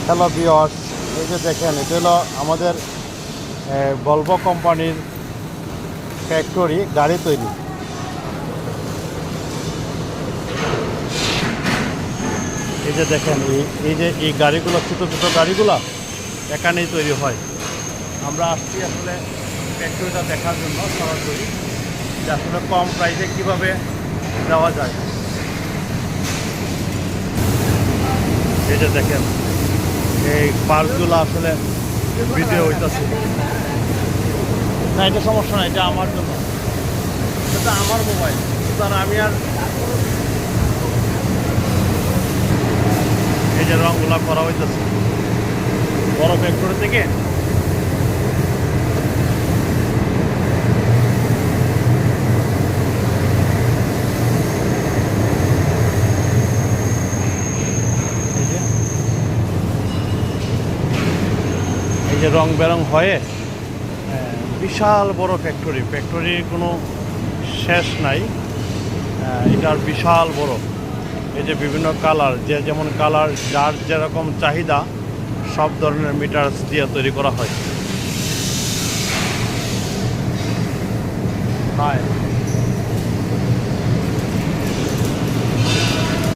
Hello viewers, এই যে দেখেন এটা হলো আমাদের ভলভো কোম্পানির ফ্যাক্টরি গাড়ি তৈরি। এই যে দেখেন এই গাড়িগুলো ছোটো ছোটো গাড়িগুলো এখানেই তৈরি হয়। আমরা আসছি আসলে ফ্যাক্টরিটা দেখার জন্য সরাসরি, যে আসলে কম প্রাইসে কীভাবে দেওয়া যায়। এই যে দেখেন এই পার্টসগুলো আসলে ভিডিও হইতেছে না, এটা সমস্যা না, এটা আমার জন্য, এটা আমার মোবাইল, সুতরাং আমি আর এই যে রঙগুলা করা হইতেছে বড় ফ্যাক্টরি থেকে। এই যে রং বেরং হয়ে বিশাল বড় ফ্যাক্টরির কোনো শেষ নাই। এটার বিশাল বড়। এই যে বিভিন্ন কালার, যে যেমন কালার যার যেরকম চাহিদা সব ধরনের মিটার দিয়ে তৈরি করা হয়।